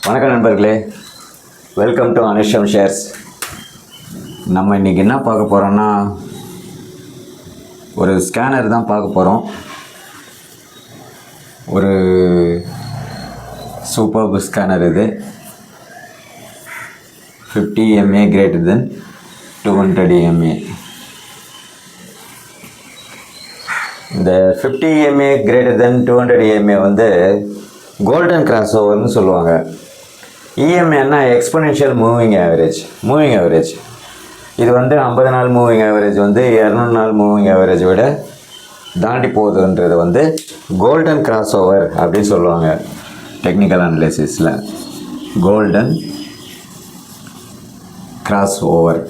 வணக்கம் நண்பர்களே, welcome to Anusham shares. நம்ம இன்றைக்கி என்ன பார்க்க போகிறோன்னா, ஒரு ஸ்கேனர் தான் பார்க்க போகிறோம். ஒரு சூப்பர் ஸ்கேனர் இது. 50 mA greater than 200 mA. இந்த 50 mA greater than 200 mA வந்து கோல்டன் கிராஸ் ஓவர்னு சொல்லுவாங்க. இஎம்ஏன்னா எக்ஸ்பொனென்ஷியல் மூவிங் ஆவரேஜ். இது வந்து 50 நாள் மூவிங் ஆவரேஜ் வந்து 200 நாள் மூவிங் ஆவரேஜ் விட தாண்டி போகுதுன்றது வந்து கோல்டன் கிராஸ் ஓவர் அப்படின்னு சொல்லுவாங்க டெக்னிக்கல் அனலைசிஸில். கோல்டன் கிராஸ் ஓவர்,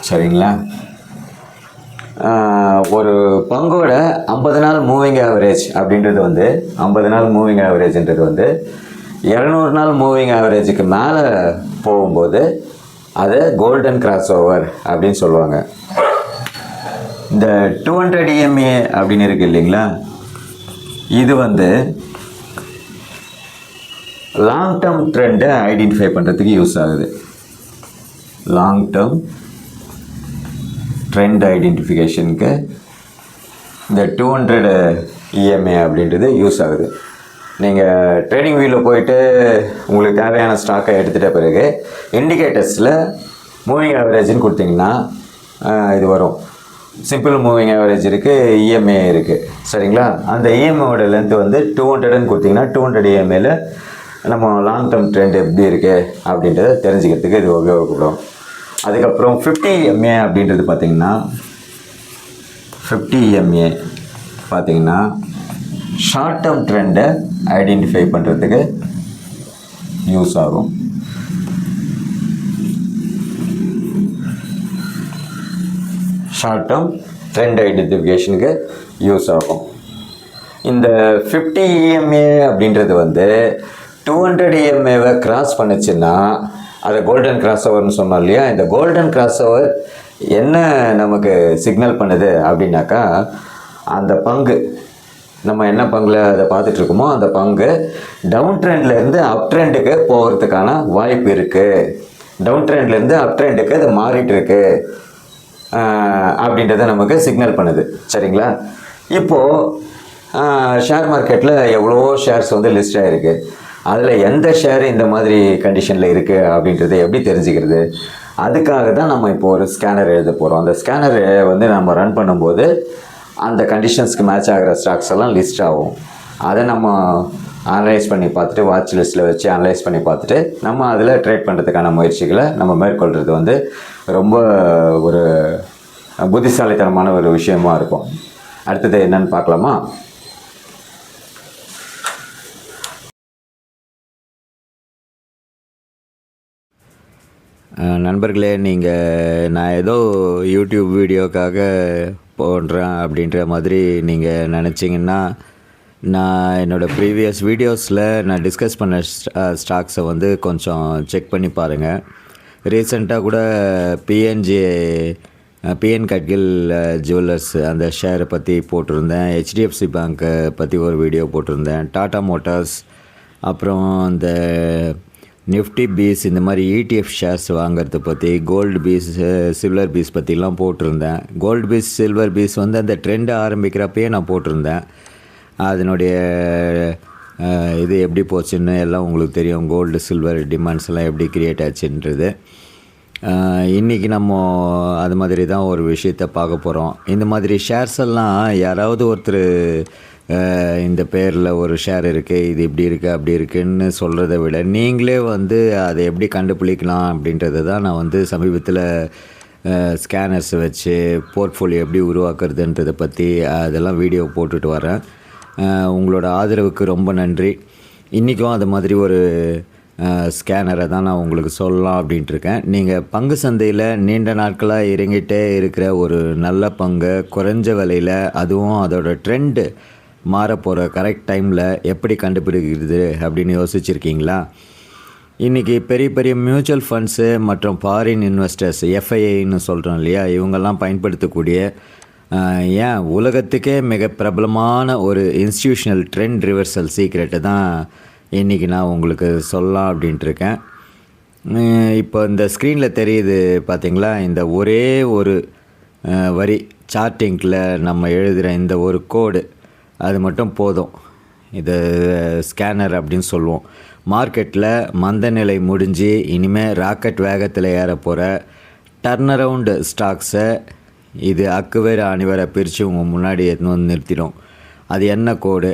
சரிங்களா? ஒரு பங்கோட 50 நாள் மூவிங் ஆவரேஜ் அப்படின்றது வந்து 50 நாள் மூவிங் ஆவரேஜ்ன்றது வந்து 200 நாள் மூவிங் ஆவரேஜுக்கு மேலே போகும்போது அதை கோல்டன் கிராஸ் ஓவர் அப்படின்னு சொல்லுவாங்க. இந்த 200 mA அப்படின்னு இருக்குது இல்லைங்களா, இது வந்து லாங் டேர்ம் ட்ரெண்டை ஐடென்டிஃபை பண்ணுறதுக்கு யூஸ் ஆகுது. லாங் டேர்ம் ட்ரெண்ட் ஐடென்டிஃபிகேஷனுக்கு இந்த 200 EMA அப்படின்றது யூஸ் ஆகுது. நீங்கள் ட்ரேடிங் வியூவில் போயிட்டு உங்களுக்கு தேவையான ஸ்டாக்கை எடுத்துகிட்ட பிறகு இண்டிகேட்டர்ஸில் மூவிங் ஆவரேஜ்னு கொடுத்தீங்கன்னா இது வரும். சிம்பிள் மூவிங் ஆவரேஜ் இருக்குது, இஎம்ஏ இருக்குது, சரிங்களா? அந்த இஎம்ஏவோட லென்த்து வந்து 200ன்னு கொடுத்தீங்கன்னா 200 EMAவில் நம்ம லாங் டேர்ம் ட்ரெண்ட் எப்படி இருக்குது அப்படின்றத தெரிஞ்சுக்கிறதுக்கு இது உபயோகப்படும். அதுக்கப்புறம் 50 mA அப்படின்றது பார்த்திங்கன்னா 50 mA பார்த்திங்கன்னா ஷார்ட் டேர்ம் ட்ரெண்டை ஐடென்டிஃபை பண்ணுறதுக்கு யூஸ் ஆகும். ஷார்ட் டேர்ம் ட்ரெண்ட் ஐடென்டிஃபிகேஷனுக்கு யூஸ் ஆகும். இந்த 50 EMA அப்படின்றது வந்து 200 EMAவை கிராஸ் பண்ணுச்சுன்னா அதை கோல்டன் கிராஸ் ஓவர்னு சொன்னோம் இல்லையா? இந்த கோல்டன் கிராஸ் ஓவர் என்ன நமக்கு சிக்னல் பண்ணுது அப்படின்னாக்கா, அந்த பங்கு நம்ம என்ன பங்கில் அதை பார்த்துட்ருக்கோமோ அந்த பங்கு டவுன் ட்ரெண்ட்லேருந்து அப் ட்ரெண்டுக்கு போகிறதுக்கான வாய்ப்பு இருக்குது. டவுன் ட்ரெண்ட்லேருந்து அப் ட்ரெண்டுக்கு அது மாறிட்டுருக்கு அப்படின்றத நமக்கு சிக்னல் பண்ணுது, சரிங்களா? இப்போது ஷேர் மார்க்கெட்டில் எவ்வளோ ஷேர்ஸ் வந்து லிஸ்ட் ஆகிருக்கு. அதில் எந்த ஷேர் இந்த மாதிரி கண்டிஷனில் இருக்குது அப்படின்றத எப்படி தெரிஞ்சுக்கிறது? அதுக்காக தான் நம்ம இப்போது ஒரு ஸ்கேனர் எழுத போகிறோம். அந்த ஸ்கேனரை வந்து நம்ம ரன் பண்ணும்போது அந்த கண்டிஷன்ஸ்க்கு மேட்ச் ஆகிற ஸ்டாக்ஸ் எல்லாம் லிஸ்ட் ஆகும். அதை நம்ம அனலைஸ் பண்ணி பார்த்துட்டு, வாட்ச் லிஸ்ட்டில் வச்சு அனலைஸ் பண்ணி பார்த்துட்டு நம்ம அதில் ட்ரேட் பண்ணுறதுக்கான முயற்சிகளை நம்ம மேற்கொள்கிறது வந்து ரொம்ப ஒரு புத்திசாலித்தனமான ஒரு விஷயமா இருக்கும். அடுத்தது என்னன்னு பார்க்கலாமா? நண்பர்களே, நான் ஏதோ யூடியூப் வீடியோக்காக போடுறேன் அப்படின்ற மாதிரி நீங்கள் நினச்சிங்கன்னா, நான் என்னோடய ப்ரீவியஸ் வீடியோஸில் நான் டிஸ்கஸ் பண்ண ஸ்டாக்ஸை வந்து கொஞ்சம் செக் பண்ணி பாருங்கள். ரீசெண்டாக கூட பிஎன் கட்கில் ஜுவல்லர்ஸ் அந்த ஷேரை பற்றி போட்டிருந்தேன். ஹெச்டிஎஃப்சி பேங்க்கை பற்றி ஒரு வீடியோ போட்டிருந்தேன். டாடா மோட்டார்ஸ், அப்புறம் இந்த நிஃப்டி பீஸ், இந்த மாதிரி இடிஎஃப் ஷேர்ஸ் வாங்கிறத பற்றி, கோல்டு பீஸ், சில்வர் பீஸ் பற்றிலாம் போட்டிருந்தேன். கோல்டு பீஸ், சில்வர் பீஸ் வந்து அந்த ட்ரெண்டு ஆரம்பிக்கிறப்பயே நான் போட்டிருந்தேன். அதனுடைய இது எப்படி போச்சுன்னு எல்லாம் உங்களுக்கு தெரியும். கோல்டு சில்வர் டிமாண்ட்ஸ் எல்லாம் எப்படி க்ரியேட் ஆச்சுன்றது. இன்றைக்கி நம்ம அது மாதிரி தான் ஒரு விஷயத்தை பார்க்க போகிறோம். இந்த மாதிரி ஷேர்ஸ் எல்லாம் யாராவது ஒருத்தர் இந்த பேரில் ஒரு ஷேர் இருக்குது, இது இப்படி இருக்குது அப்படி இருக்குதுன்னு சொல்கிறத விட நீங்களே வந்து அதை எப்படி கண்டுபிடிக்கலாம் அப்படின்றது தான் நான் வந்து சமீபத்தில் ஸ்கேனர்ஸ் வச்சு போர்ட்ஃபோலியோ எப்படி உருவாக்குறதுன்றதை பற்றி அதெல்லாம் வீடியோ போட்டுட்டு வரேன். உங்களோட ஆதரவுக்கு ரொம்ப நன்றி. இன்றைக்கும் அது மாதிரி ஒரு ஸ்கேனரை தான் நான் உங்களுக்கு சொல்லலாம் அப்படின்ட்டு இருக்கேன். நீங்கள் பங்கு சந்தையில் நீண்ட நாட்களாக இறங்கிட்டே இருக்கிற ஒரு நல்ல பங்கை குறைஞ்ச விலையில், அதுவும் அதோட ட்ரெண்டு மாறப்போகிற கரெக்ட் டைமில் எப்படி கண்டுபிடிக்கிறது அப்படின்னு யோசிச்சுருக்கீங்களா? இன்றைக்கி பெரிய பெரிய மியூச்சுவல் ஃபண்ட்ஸு மற்றும் ஃபாரின் இன்வெஸ்டர்ஸ், எஃப்ஐஐன்னு சொல்கிறோம் இல்லையா, இவங்கெல்லாம் பயன்படுத்தக்கூடிய ஏன் உலகத்துக்கே மிக பிரபலமான ஒரு இன்ஸ்டிடியூஷனல் ட்ரெண்ட் ரிவர்சல் சீக்ரெட்டை தான் இன்றைக்கி நான் உங்களுக்கு சொல்லலாம் அப்படின்ட்டுருக்கேன். இப்போ இந்த ஸ்க்ரீனில் தெரியுது பார்த்திங்களா, இந்த ஒரே ஒரு வரி சார்ட்டிங்கில் நம்ம எழுதுகிற இந்த ஒரு கோடு அது மட்டும் போதும். இது ஸ்கேனர் அப்படின்னு சொல்லுவோம். மார்க்கெட்டில் மந்த நிலை முடிஞ்சு இனிமேல் ராக்கெட் வேகத்தில் ஏற போகிற டர்ன் அரவுண்டு ஸ்டாக்ஸை இது அக்குவேறு அணிவரை பிரித்து உங்கள் முன்னாடி எடுத்துன்னு வந்து நிறுத்திடும். அது என்ன கோடு,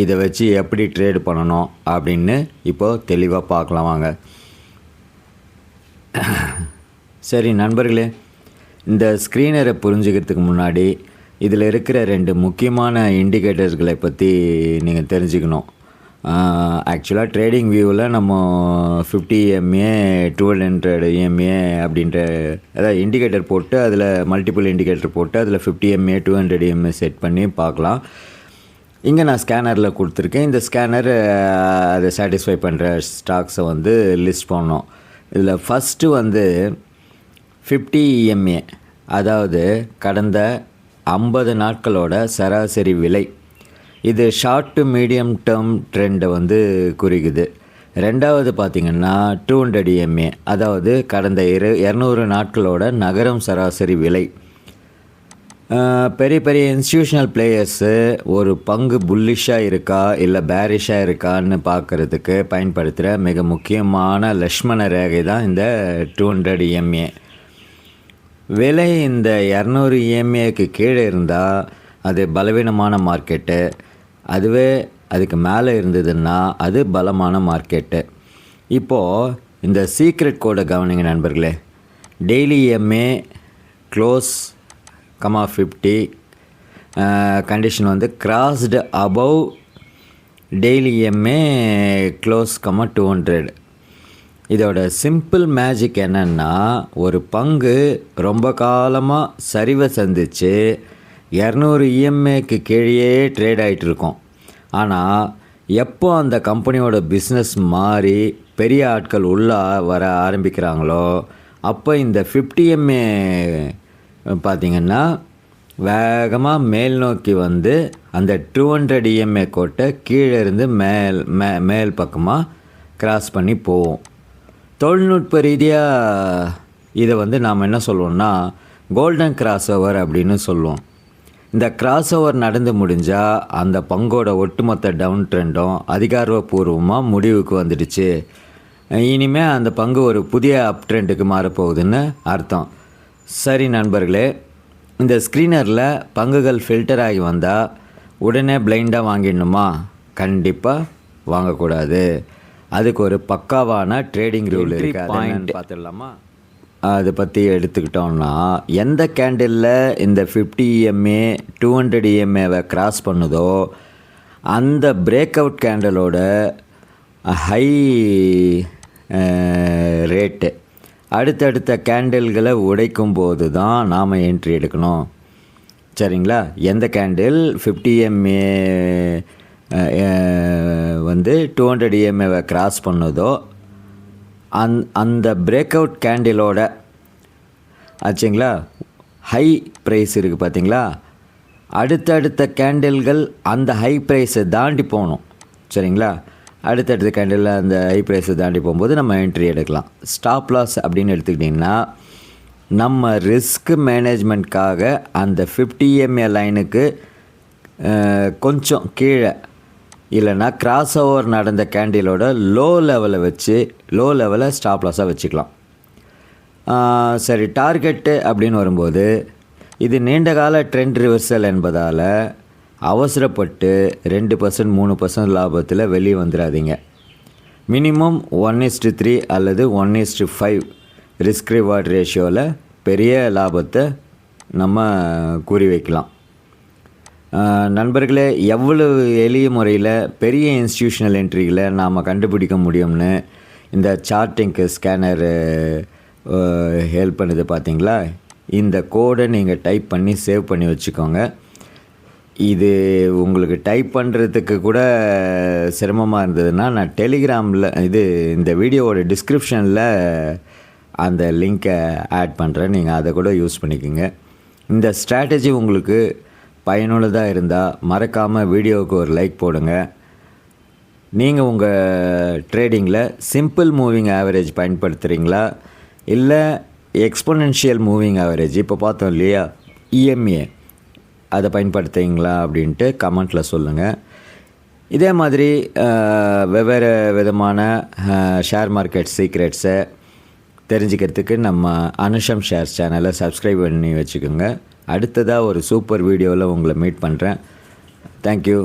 இதை வச்சு எப்படி ட்ரேடு பண்ணணும் அப்படின்னு இப்போது தெளிவாக பார்க்கலாம் வாங்க. சரி நண்பர்களே, இந்த ஸ்க்ரீனரை புரிஞ்சுக்கிறதுக்கு முன்னாடி இதில் இருக்கிற 2 முக்கியமான இண்டிகேட்டர்ஸ்களை பற்றி நீங்கள் தெரிஞ்சுக்கணும். ஆக்சுவலாக ட்ரேடிங் வியூவில் நம்ம 50 EMA 200 EMA அப்படின்ற அதாவது இண்டிகேட்டர் போட்டு அதில் மல்டிபிள் இண்டிகேட்டர் போட்டு அதில் 50 EMA 200 EMA செட் பண்ணி பார்க்கலாம். இங்கே நான் ஸ்கேனரில் கொடுத்துருக்கேன். இந்த ஸ்கேனர் அதை சாட்டிஸ்ஃபை பண்ணுற ஸ்டாக்ஸை வந்து லிஸ்ட் பண்ணோம். இதில் ஃபஸ்ட்டு வந்து 50 EMA, அதாவது கடந்த 50 நாட்களோட சராசரி விலை. இது ஷார்ட் டு மீடியம் டேர்ம் ட்ரெண்டை வந்து குறிக்குது. ரெண்டாவது பார்த்திங்கன்னா 200 EMA, அதாவது கடந்த 200 நாட்களோட நகரம் சராசரி விலை. பெரிய பெரிய இன்ஸ்டிடியூஷனல் பிளேயர்ஸு ஒரு பங்கு புல்லிஷாக இருக்கா இல்லை பேரிஷாக இருக்கான்னு பார்க்குறதுக்கு பயன்படுத்துகிற மிக முக்கியமான லக்ஷ்மண ரேகை தான் இந்த 200 EMA. விலை இந்த 200 EMAக்கு கீழே இருந்தால் அது பலவீனமான மார்க்கெட்டு, அதுவே அதுக்கு மேலே இருந்ததுன்னா அது பலமான மார்க்கெட்டு. இப்போது இந்த சீக்ரெட் கோடை கவனிங்க நண்பர்களே. டெய்லி EMA க்ளோஸ் 50 கண்டிஷன் வந்து crossed above daily EMA close 200. இதோட சிம்பிள் மேஜிக் என்னென்னா, ஒரு பங்கு ரொம்ப காலமாக சரிவை சந்தித்து 200 EMAக்கு கீழே ட்ரேட் ஆகிட்டுருக்கோம். ஆனால் எப்போ அந்த கம்பெனியோட பிஸ்னஸ் மாறி பெரிய ஆட்கள் உள்ளே வர ஆரம்பிக்கிறாங்களோ அப்போ இந்த 50 EMA பார்த்திங்கன்னா வேகமாக மேல் நோக்கி வந்து அந்த 200 EMA கோட்டை கீழே இருந்து மேல் பக்கமாக கிராஸ் பண்ணி போவோம். தொழில்நுட்ப ரீதியாக இதை வந்து நாம் என்ன சொல்லுவோம்னா கோல்டன் கிராஸ் ஓவர் அப்படின்னு சொல்லுவோம். இந்த கிராஸ் ஓவர் நடந்து முடிஞ்சால் அந்த பங்கோட ஒட்டுமொத்த டவுன் ட்ரெண்டும் அதிகாரப்பூர்வமாக முடிவுக்கு வந்துடுச்சு. இனிமேல் அந்த பங்கு ஒரு புதிய அப் ட்ரெண்டுக்கு மாறப்போகுதுன்னு அர்த்தம். சரி நண்பர்களே, இந்த ஸ்க்ரீனரில் பங்குகள் ஃபில்டர் ஆகி வந்தால் உடனே பிளைண்டாக வாங்கிடணுமா? கண்டிப்பாக வாங்கக்கூடாது. அதுக்கு ஒரு பக்காவான ட்ரேடிங் ரூல் இருக்குது. பாயிண்ட் பார்த்துடலாமா? அதை பற்றி எடுத்துக்கிட்டோம்னா, எந்த கேண்டிலில் இந்த 50 EMA 200 EMAவை கிராஸ் பண்ணுதோ அந்த பிரேக் அவுட் கேண்டலோட ஹை ரேட்டு அடுத்தடுத்த கேண்டில்களை உடைக்கும் போது தான் நாம் என்ட்ரி எடுக்கணும். சரிங்களா? எந்த கேண்டில் 50 EMA வந்து 200 EMAவை கிராஸ் பண்ணுதோ அந்த பிரேக் அவுட் கேண்டிலோட ஆச்சுங்களா ஹை ப்ரைஸ் இருக்குது பார்த்தீங்களா, அடுத்தடுத்த கேண்டில்கள் அந்த ஹை ப்ரைஸை தாண்டி போகணும். சரிங்களா? அடுத்தடுத்த கேண்டில் அந்த ஹை ப்ரைஸை தாண்டி போகும்போது நம்ம என்ட்ரி எடுக்கலாம். ஸ்டாப் லாஸ் அப்படின்னு எடுத்துக்கிட்டிங்கன்னா நம்ம ரிஸ்க் மேனேஜ்மெண்ட்காக அந்த 50 EMA லைனுக்கு கொஞ்சம் கீழே இல்லைன்னா கிராஸ் ஓவர் நடந்த கேண்டிலோட லோ லெவலை ஸ்டாப் லாஸாக வச்சுக்கலாம். சரி, டார்கெட்டு அப்படின்னு வரும்போது இது நீண்டகால ட்ரெண்ட் ரிவர்சல் என்பதால் அவசரப்பட்டு 2% 3% லாபத்தில் வெளியே வந்துடாதீங்க. மினிமம் 1:3 அல்லது 1:5 ரிஸ்க் ரிவார்ட் ரேஷியோவில் பெரிய லாபத்தை நம்ம கூறி வைக்கலாம். நண்பர்களே, எவ்வளவு எளிய முறையில் பெரிய இன்ஸ்டிடியூஷனல் என்ட்ரிகளை நாம் கண்டுபிடிக்க முடியும்னு இந்த சார்ட்டிங்க்கு ஸ்கேனர் ஹெல்ப் பண்ணுது பார்த்தீங்களா? இந்த கோடை நீங்கள் டைப் பண்ணி சேவ் பண்ணி வச்சுக்கோங்க. இது உங்களுக்கு டைப் பண்ணுறதுக்கு கூட சிரமமாக இருந்ததுன்னா நான் டெலிகிராமில் இந்த வீடியோவோட டிஸ்கிரிப்ஷனில் அந்த லிங்க்கை ஆட் பண்ணுறேன். நீங்கள் அதை கூட யூஸ் பண்ணிக்கோங்க. இந்த ஸ்ட்ராட்டஜி உங்களுக்கு பயனுள்ளதாக இருந்தால் மறக்காமல் வீடியோவுக்கு ஒரு லைக் போடுங்க. நீங்கள் உங்கள் ட்ரேடிங்கில் சிம்பிள் மூவிங் ஆவரேஜ் பயன்படுத்துகிறீங்களா, இல்லை எக்ஸ்பொனென்ஷியல் மூவிங் ஆவரேஜ் இப்போ பார்த்தோம் இல்லையா, EMA, அதை பயன்படுத்துகிறீங்களா அப்படின்ட்டு கமெண்ட்டில் சொல்லுங்கள். இதே மாதிரி வெவ்வேறு விதமான ஷேர் மார்க்கெட் சீக்ரெட்ஸை தெரிஞ்சுக்கிறதுக்கு நம்ம அனுஷம் ஷேர்ஸ் சேனலை சப்ஸ்கிரைப் பண்ணி வச்சுக்கோங்க. அடுத்ததாக ஒரு சூப்பர் வீடியோவில் உங்களை மீட் பண்ணுறேன். தேங்க்யூ.